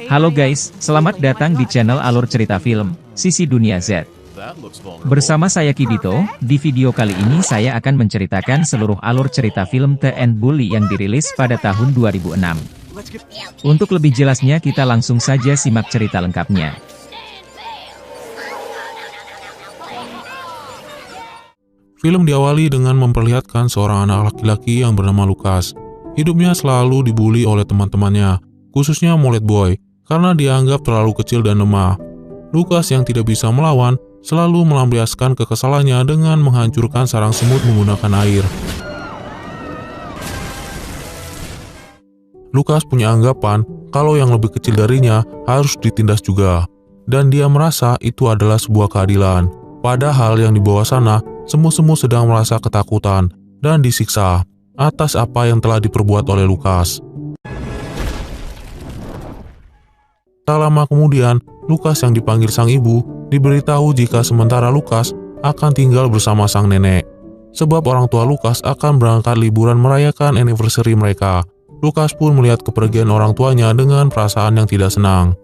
Halo guys, selamat datang di channel Alur Cerita Film, Sisi Dunia Z. Bersama saya Kibito, di video kali ini saya akan menceritakan seluruh alur cerita film The End Bully yang dirilis pada tahun 2006. Untuk lebih jelasnya kita langsung saja simak cerita lengkapnya. Film diawali dengan memperlihatkan seorang anak laki-laki yang bernama Lucas. Hidupnya selalu dibully oleh teman-temannya, khususnya Mullet Boy, karena dianggap terlalu kecil dan lemah. Lucas yang tidak bisa melawan, selalu melampiaskan kekesalannya dengan menghancurkan sarang semut menggunakan air. Lucas punya anggapan kalau yang lebih kecil darinya harus ditindas juga, dan dia merasa itu adalah sebuah keadilan. Padahal yang di bawah sana, semut-semut sedang merasa ketakutan dan disiksa atas apa yang telah diperbuat oleh Lucas. Tak lama kemudian, Lucas yang dipanggil sang ibu diberitahu jika sementara Lucas akan tinggal bersama sang nenek. Sebab orang tua Lucas akan berangkat liburan merayakan anniversary mereka. Lucas pun melihat kepergian orang tuanya dengan perasaan yang tidak senang.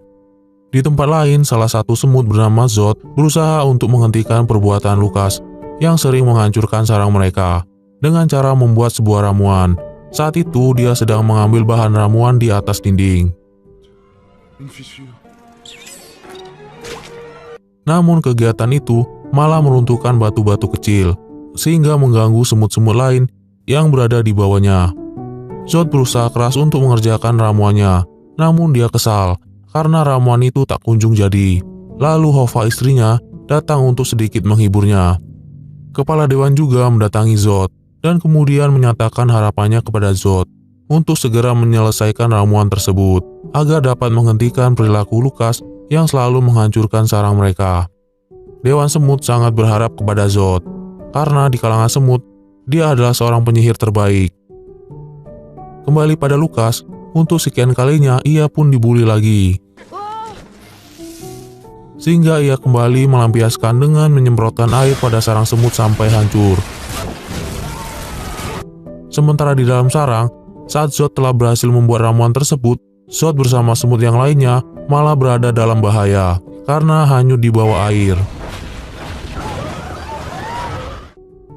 Di tempat lain, salah satu semut bernama Zod berusaha untuk menghentikan perbuatan Lucas yang sering menghancurkan sarang mereka dengan cara membuat sebuah ramuan. Saat itu dia sedang mengambil bahan ramuan di atas dinding. Namun kegiatan itu malah meruntuhkan batu-batu kecil, sehingga mengganggu semut-semut lain yang berada di bawahnya. Zod berusaha keras untuk mengerjakan ramuannya, namun dia kesal karena ramuan itu tak kunjung jadi. Lalu Hova istrinya datang untuk sedikit menghiburnya. Kepala Dewan juga mendatangi Zod dan kemudian menyatakan harapannya kepada Zod untuk segera menyelesaikan ramuan tersebut agar dapat menghentikan perilaku Lucas yang selalu menghancurkan sarang mereka. Dewan Semut sangat berharap kepada Zod, karena di kalangan semut, dia adalah seorang penyihir terbaik. Kembali pada Lucas, untuk sekian kalinya ia pun dibully lagi. Sehingga ia kembali melampiaskan dengan menyemprotkan air pada sarang semut sampai hancur. Sementara di dalam sarang, saat Zod telah berhasil membuat ramuan tersebut, Zod bersama semut yang lainnya malah berada dalam bahaya karena hanyut di bawah air.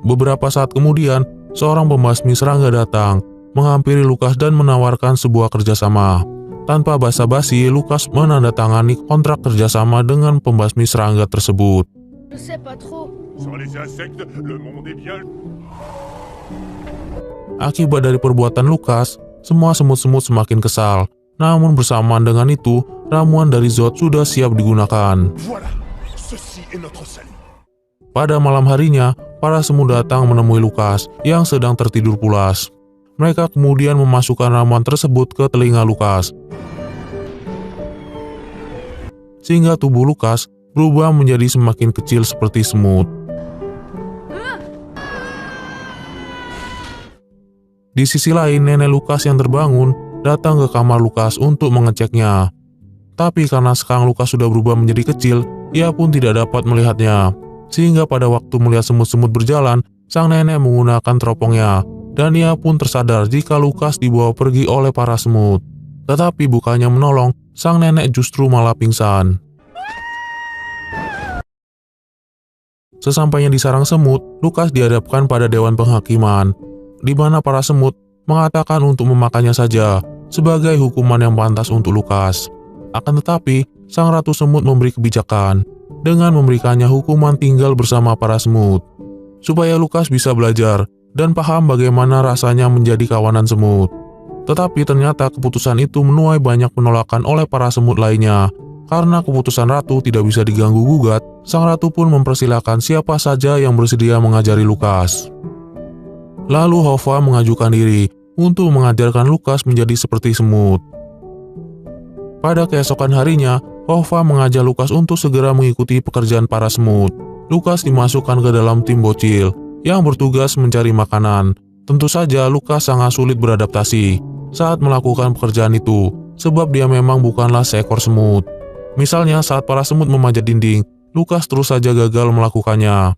Beberapa saat kemudian, seorang pembasmi serangga datang, menghampiri Lucas dan menawarkan sebuah kerjasama. Tanpa basa-basi, Lucas menandatangani kontrak kerjasama dengan pembasmi serangga tersebut. Akibat dari perbuatan Lucas, semua semut-semut semakin kesal. Namun bersamaan dengan itu, ramuan dari Zod sudah siap digunakan. Pada malam harinya, para semut datang menemui Lucas yang sedang tertidur pulas. Mereka kemudian memasukkan ramuan tersebut ke telinga Lucas, sehingga tubuh Lucas berubah menjadi semakin kecil seperti semut. Di sisi lain, nenek Lucas yang terbangun datang ke kamar Lucas untuk mengeceknya. Tapi karena sekarang Lucas sudah berubah menjadi kecil, ia pun tidak dapat melihatnya. Sehingga pada waktu melihat semut-semut berjalan, sang nenek menggunakan teropongnya, dan ia pun tersadar jika Lucas dibawa pergi oleh para semut. Tetapi bukannya menolong, sang nenek justru malah pingsan. Sesampainya di sarang semut, Lucas dihadapkan pada Dewan Penghakiman, di mana para semut mengatakan untuk memakannya saja sebagai hukuman yang pantas untuk Lucas. Akan tetapi, sang ratu semut memberi kebijakan dengan memberikannya hukuman tinggal bersama para semut, supaya Lucas bisa belajar dan paham bagaimana rasanya menjadi kawanan semut. Tetapi ternyata keputusan itu menuai banyak penolakan oleh para semut lainnya. Karena keputusan ratu tidak bisa diganggu-gugat, sang ratu pun mempersilahkan siapa saja yang bersedia mengajari Lucas. Lalu Hova mengajukan diri untuk mengajarkan Lucas menjadi seperti semut. Pada keesokan harinya, Hova mengajak Lucas untuk segera mengikuti pekerjaan para semut. Lucas dimasukkan ke dalam tim bocil yang bertugas mencari makanan. Tentu saja Lucas sangat sulit beradaptasi saat melakukan pekerjaan itu, sebab dia memang bukanlah seekor semut. Misalnya saat para semut memanjat dinding, Lucas terus saja gagal melakukannya.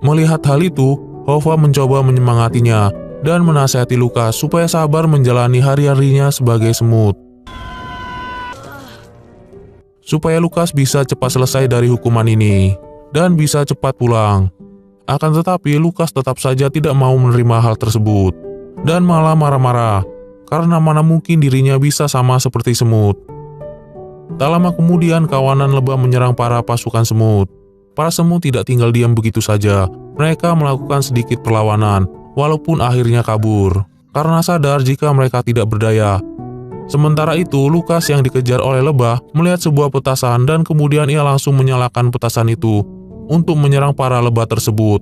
Melihat hal itu, Hova mencoba menyemangatinya dan menasihati Lukas supaya sabar menjalani hari-harinya sebagai semut. Supaya Lukas bisa cepat selesai dari hukuman ini dan bisa cepat pulang. Akan tetapi Lukas tetap saja tidak mau menerima hal tersebut dan malah marah-marah karena mana mungkin dirinya bisa sama seperti semut. Tak lama kemudian kawanan lebah menyerang para pasukan semut. Para semut tidak tinggal diam begitu saja. Mereka melakukan sedikit perlawanan, walaupun akhirnya kabur, karena sadar jika mereka tidak berdaya. Sementara itu, Lukas yang dikejar oleh lebah melihat sebuah petasan dan kemudian ia langsung menyalakan petasan itu untuk menyerang para lebah tersebut.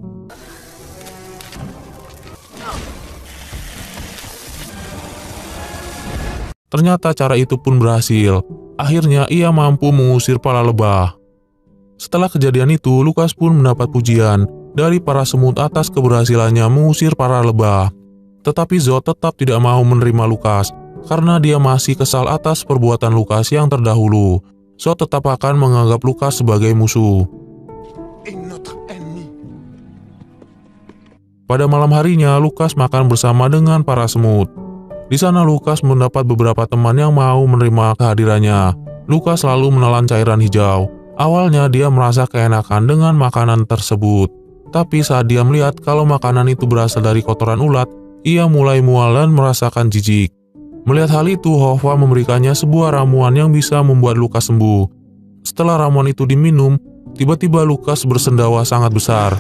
Ternyata cara itu pun berhasil. Akhirnya ia mampu mengusir para lebah. Setelah kejadian itu, Lukas pun mendapat pujian dari para semut atas keberhasilannya mengusir para lebah. Tetapi Zod tetap tidak mau menerima Lukas, karena dia masih kesal atas perbuatan Lukas yang terdahulu. Zod tetap akan menganggap Lukas sebagai musuh. Pada malam harinya, Lukas makan bersama dengan para semut. Di sana Lukas mendapat beberapa teman yang mau menerima kehadirannya. Lukas lalu menelan cairan hijau. Awalnya dia merasa keenakan dengan makanan tersebut. Tapi saat dia melihat kalau makanan itu berasal dari kotoran ulat, ia mulai mual dan merasakan jijik. Melihat hal itu, Hova memberikannya sebuah ramuan yang bisa membuat Lukas sembuh. Setelah ramuan itu diminum, tiba-tiba Lukas bersendawa sangat besar.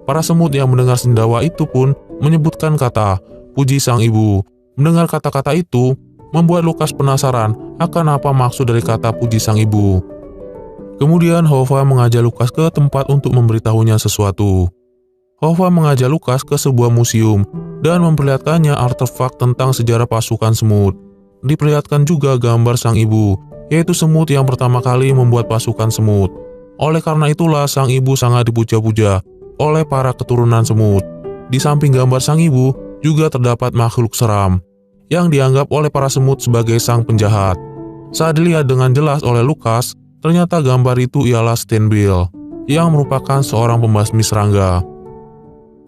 Para semut yang mendengar sendawa itu pun menyebutkan kata, "Puji Sang Ibu." Mendengar kata-kata itu, membuat Lukas penasaran akan apa maksud dari kata puji Sang Ibu. Kemudian Hova mengajak Lukas ke tempat untuk memberitahunya sesuatu. Hova mengajak Lukas ke sebuah museum dan memperlihatkannya artefak tentang sejarah pasukan semut. Diperlihatkan juga gambar Sang Ibu, yaitu semut yang pertama kali membuat pasukan semut. Oleh karena itulah Sang Ibu sangat dipuja-puja oleh para keturunan semut. Di samping gambar Sang Ibu juga terdapat makhluk seram yang dianggap oleh para semut sebagai sang penjahat. Saat dilihat dengan jelas oleh Lukas, ternyata gambar itu ialah Steinbill, yang merupakan seorang pembasmi serangga.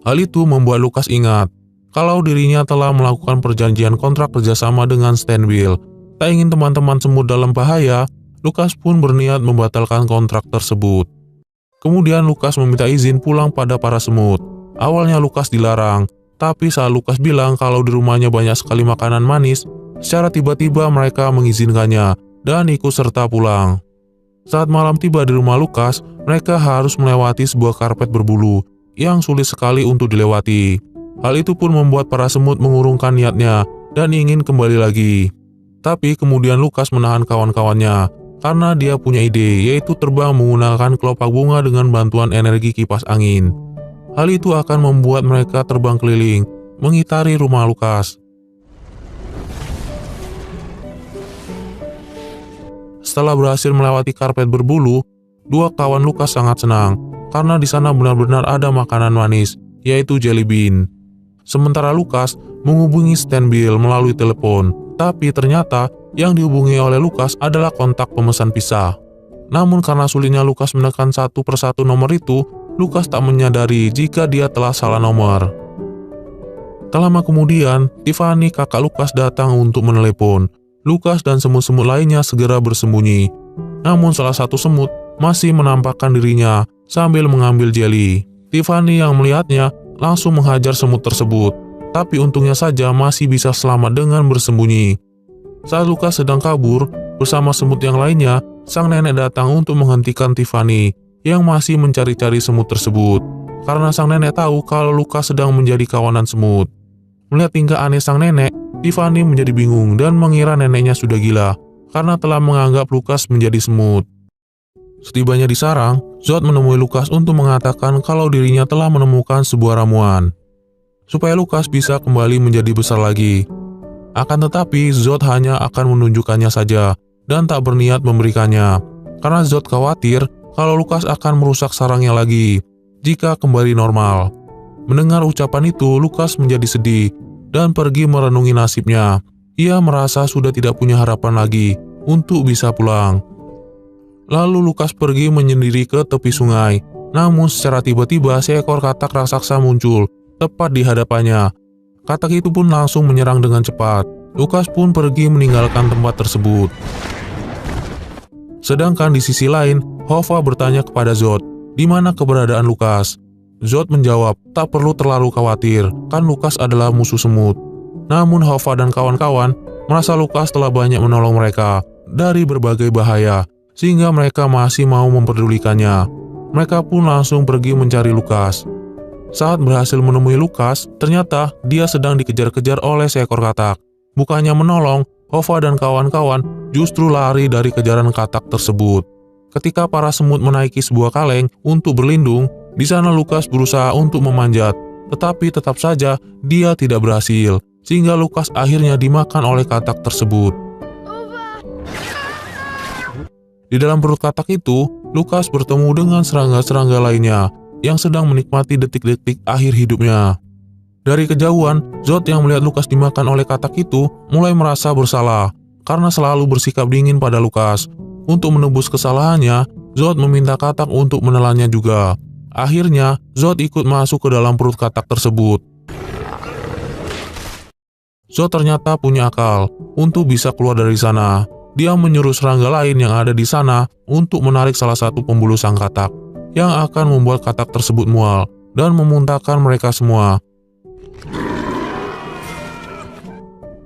Hal itu membuat Lukas ingat kalau dirinya telah melakukan perjanjian kontrak kerjasama dengan Steinbill. Tak ingin teman-teman semut dalam bahaya, Lukas pun berniat membatalkan kontrak tersebut. Kemudian Lukas meminta izin pulang pada para semut. Awalnya Lukas dilarang, tapi saat Lukas bilang kalau di rumahnya banyak sekali makanan manis, secara tiba-tiba mereka mengizinkannya dan ikut serta pulang. Saat malam tiba di rumah Lukas, mereka harus melewati sebuah karpet berbulu yang sulit sekali untuk dilewati. Hal itu pun membuat para semut mengurungkan niatnya dan ingin kembali lagi. Tapi kemudian Lukas menahan kawan-kawannya karena dia punya ide, yaitu terbang menggunakan kelopak bunga dengan bantuan energi kipas angin. Hal itu akan membuat mereka terbang keliling, mengitari rumah Lukas. Setelah berhasil melewati karpet berbulu, dua kawan Lukas sangat senang, karena di sana benar-benar ada makanan manis, yaitu jelly bean. Sementara Lukas menghubungi Steinbill melalui telepon, tapi ternyata yang dihubungi oleh Lukas adalah kontak pemesan pizza. Namun karena sulitnya Lukas menekan satu persatu nomor itu, Lukas tak menyadari jika dia telah salah nomor. Tak lama kemudian, Tiffany, kakak Lukas, datang untuk menelepon. Lukas dan semut-semut lainnya segera bersembunyi. Namun salah satu semut masih menampakkan dirinya sambil mengambil jeli. Tiffany yang melihatnya langsung menghajar semut tersebut. Tapi untungnya saja masih bisa selamat dengan bersembunyi. Saat Lukas sedang kabur bersama semut yang lainnya, sang nenek datang untuk menghentikan Tiffany yang masih mencari-cari semut tersebut, karena sang nenek tahu kalau Lukas sedang menjadi kawanan semut. Melihat tingkah aneh sang nenek, Tiffany menjadi bingung dan mengira neneknya sudah gila, karena telah menganggap Lukas menjadi semut. Setibanya di sarang, Zod menemui Lukas untuk mengatakan kalau dirinya telah menemukan sebuah ramuan, supaya Lukas bisa kembali menjadi besar lagi. Akan tetapi, Zod hanya akan menunjukkannya saja, dan tak berniat memberikannya, karena Zod khawatir kalau Lukas akan merusak sarangnya lagi jika kembali normal. Mendengar ucapan itu, Lukas menjadi sedih dan pergi merenungi nasibnya. Ia merasa sudah tidak punya harapan lagi untuk bisa pulang. Lalu Lukas pergi menyendiri ke tepi sungai Namun secara tiba-tiba seekor katak raksasa muncul tepat di hadapannya. Katak itu pun langsung menyerang dengan cepat. Lukas pun pergi meninggalkan tempat tersebut. Sedangkan di sisi lain, Hova bertanya kepada Zod, di mana keberadaan Lukas. Zod menjawab, tak perlu terlalu khawatir, kan Lukas adalah musuh semut. Namun Hova dan kawan-kawan merasa Lukas telah banyak menolong mereka dari berbagai bahaya, sehingga mereka masih mau memperdulikannya. Mereka pun langsung pergi mencari Lukas. Saat berhasil menemui Lukas, ternyata dia sedang dikejar-kejar oleh seekor katak. Bukannya menolong, Hova dan kawan-kawan justru lari dari kejaran katak tersebut. Ketika para semut menaiki sebuah kaleng untuk berlindung, di sana Lukas berusaha untuk memanjat, tetapi tetap saja dia tidak berhasil, sehingga Lukas akhirnya dimakan oleh katak tersebut. Di dalam perut katak itu, Lukas bertemu dengan serangga-serangga lainnya yang sedang menikmati detik-detik akhir hidupnya. Dari kejauhan, Zod yang melihat Lukas dimakan oleh katak itu mulai merasa bersalah karena selalu bersikap dingin pada Lukas. Untuk menebus kesalahannya, Zod meminta katak untuk menelannya juga. Akhirnya, Zod ikut masuk ke dalam perut katak tersebut. Zod ternyata punya akal untuk bisa keluar dari sana. Dia menyuruh serangga lain yang ada di sana untuk menarik salah satu pembuluh sang katak, yang akan membuat katak tersebut mual dan memuntahkan mereka semua.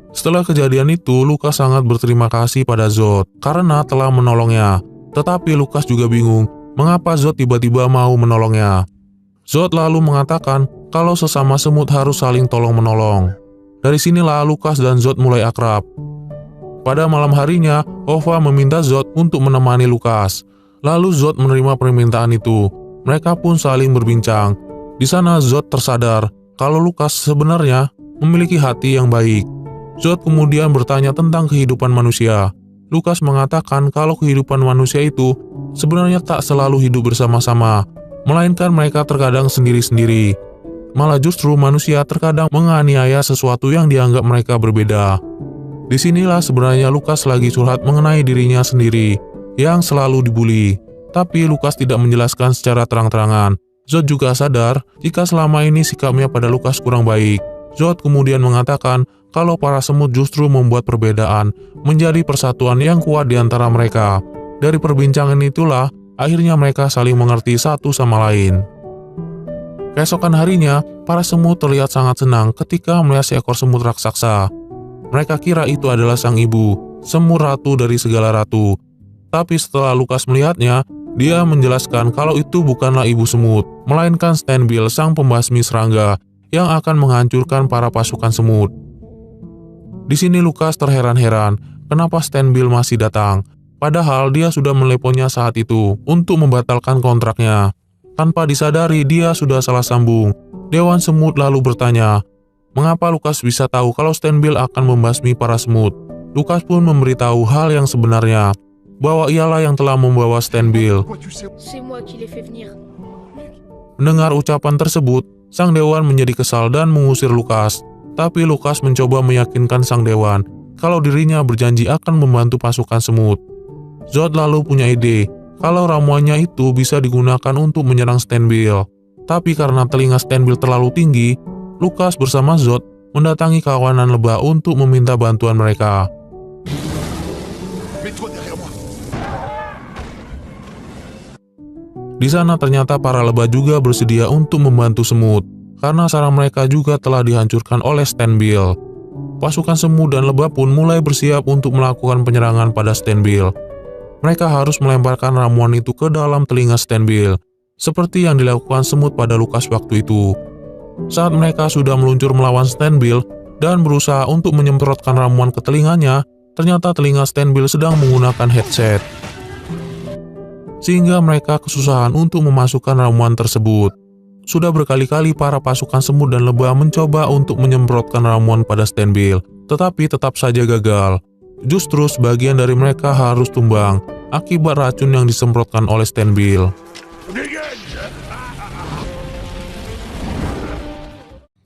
Setelah kejadian itu, Lukas sangat berterima kasih pada Zod karena telah menolongnya. Tetapi Lukas juga bingung mengapa Zod tiba-tiba mau menolongnya. Zod lalu mengatakan kalau sesama semut harus saling tolong-menolong. Dari sinilah Lukas dan Zod mulai akrab. Pada malam harinya, Hova meminta Zod untuk menemani Lukas. Lalu Zod menerima permintaan itu. Mereka pun saling berbincang. Di sana Zod tersadar kalau Lukas sebenarnya memiliki hati yang baik. Zod kemudian bertanya tentang kehidupan manusia. Lukas mengatakan kalau kehidupan manusia itu sebenarnya tak selalu hidup bersama-sama, melainkan mereka terkadang sendiri-sendiri. Malah justru manusia terkadang menganiaya sesuatu yang dianggap mereka berbeda. Disinilah sebenarnya Lukas lagi curhat mengenai dirinya sendiri yang selalu dibully. Tapi Lukas tidak menjelaskan secara terang-terangan. Zod juga sadar jika selama ini sikapnya pada Lukas kurang baik. Zod kemudian mengatakan kalau para semut justru membuat perbedaan menjadi persatuan yang kuat di antara mereka. Dari perbincangan itulah, akhirnya mereka saling mengerti satu sama lain. Keesokan harinya, para semut terlihat sangat senang ketika melihat seekor semut raksasa. Mereka kira itu adalah sang ibu, semut ratu dari segala ratu. Tapi setelah Lukas melihatnya, dia menjelaskan kalau itu bukanlah ibu semut, melainkan Stenbil, sang pembasmi serangga yang akan menghancurkan para pasukan semut. Di sini Lukas terheran-heran kenapa Stenbil masih datang, padahal dia sudah meneleponnya saat itu untuk membatalkan kontraknya. Tanpa disadari dia sudah salah sambung. Dewan Semut lalu bertanya, mengapa Lukas bisa tahu kalau Stenbil akan membasmi para semut? Lukas pun memberitahu hal yang sebenarnya, bahwa ialah yang telah membawa Stenbil. Mendengar ucapan tersebut, sang dewan menjadi kesal dan mengusir Lukas. Tapi Lukas mencoba meyakinkan sang dewan kalau dirinya berjanji akan membantu pasukan semut. Zod lalu punya ide kalau ramuannya itu bisa digunakan untuk menyerang Stenbil. Tapi karena telinga Stenbil terlalu tinggi, Lukas bersama Zod mendatangi kawanan lebah untuk meminta bantuan mereka. Di sana ternyata para lebah juga bersedia untuk membantu semut, karena sarang mereka juga telah dihancurkan oleh Stenbil. Pasukan semut dan lebah pun mulai bersiap untuk melakukan penyerangan pada Stenbil. Mereka harus melemparkan ramuan itu ke dalam telinga Stenbil, seperti yang dilakukan semut pada Lukas waktu itu. Saat mereka sudah meluncur melawan Stenbil dan berusaha untuk menyemprotkan ramuan ke telinganya, ternyata telinga Stenbil sedang menggunakan headset, sehingga mereka kesusahan untuk memasukkan ramuan tersebut. Sudah berkali-kali para pasukan semut dan lebah mencoba untuk menyemprotkan ramuan pada Stenbil, tetapi tetap saja gagal. Justru sebagian dari mereka harus tumbang akibat racun yang disemprotkan oleh Stenbil.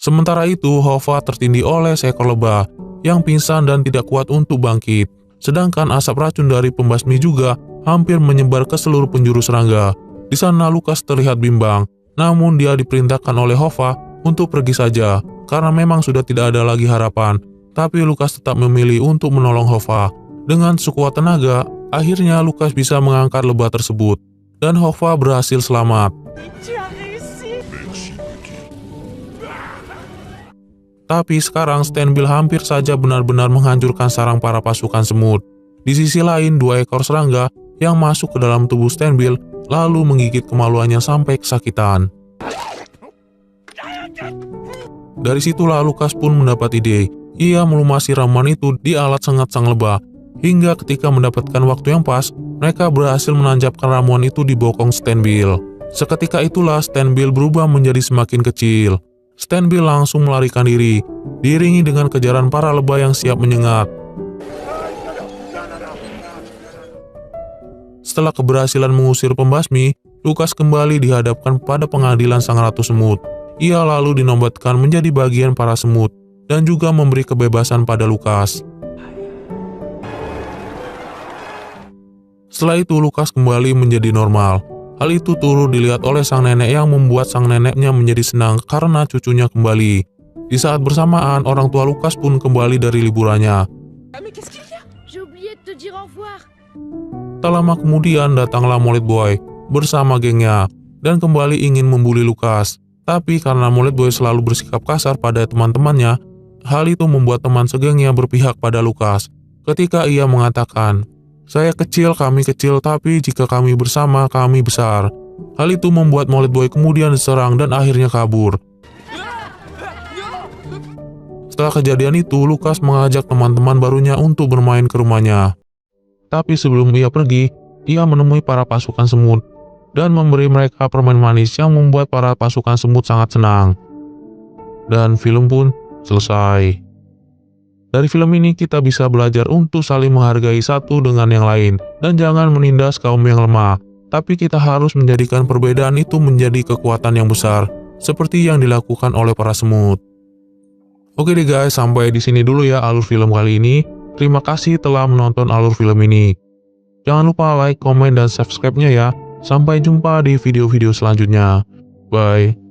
Sementara itu, Hova tertindih oleh seekor lebah yang pingsan dan tidak kuat untuk bangkit. Sedangkan asap racun dari pembasmi juga hampir menyebar ke seluruh penjuru serangga. Di sana Lukas terlihat bimbang, namun dia diperintahkan oleh Hova untuk pergi saja karena memang sudah tidak ada lagi harapan. Tapi Lukas tetap memilih untuk menolong Hova. Dengan sekuat tenaga, akhirnya Lukas bisa mengangkat lebah tersebut dan Hova berhasil selamat. Tapi sekarang Stenbil hampir saja benar-benar menghancurkan sarang para pasukan semut. Di sisi lain, 2 ekor serangga yang masuk ke dalam tubuh Stenbil lalu menggigit kemaluannya sampai kesakitan. Dari situlah Lukas pun mendapat ide. Ia melumasi ramuan itu di alat sengat sang lebah. Hingga ketika mendapatkan waktu yang pas, mereka berhasil menancapkan ramuan itu di bokong Stenbil. Seketika itulah Stenbil berubah menjadi semakin kecil. Stenbil langsung melarikan diri, diiringi dengan kejaran para lebah yang siap menyengat. Setelah keberhasilan mengusir pembasmi, Lukas kembali dihadapkan pada pengadilan sang ratu semut. Ia lalu dinobatkan menjadi bagian para semut, dan juga memberi kebebasan pada Lukas. Setelah itu Lukas kembali menjadi normal. Hal itu turut dilihat oleh sang nenek yang membuat sang neneknya menjadi senang karena cucunya kembali. Di saat bersamaan, orang tua Lukas pun kembali dari liburannya. Tak lama kemudian datanglah Mollet Boy bersama gengnya dan kembali ingin membuli Lukas. Tapi karena Mollet Boy selalu bersikap kasar pada teman-temannya, hal itu membuat teman segengnya berpihak pada Lukas. Ketika ia mengatakan, "Saya kecil, kami kecil, tapi jika kami bersama, kami besar." Hal itu membuat Mollet Boy kemudian diserang dan akhirnya kabur. Setelah kejadian itu, Lukas mengajak teman-teman barunya untuk bermain ke rumahnya. Tapi sebelum ia pergi, ia menemui para pasukan semut dan memberi mereka permen manis yang membuat para pasukan semut sangat senang. Dan film pun selesai. Dari film ini kita bisa belajar untuk saling menghargai satu dengan yang lain dan jangan menindas kaum yang lemah. Tapi kita harus menjadikan perbedaan itu menjadi kekuatan yang besar, seperti yang dilakukan oleh para semut. Oke deh guys, sampai di sini dulu ya alur film kali ini. Terima kasih telah menonton alur film ini. Jangan lupa like, komen, dan subscribe-nya ya. Sampai jumpa di video-video selanjutnya. Bye.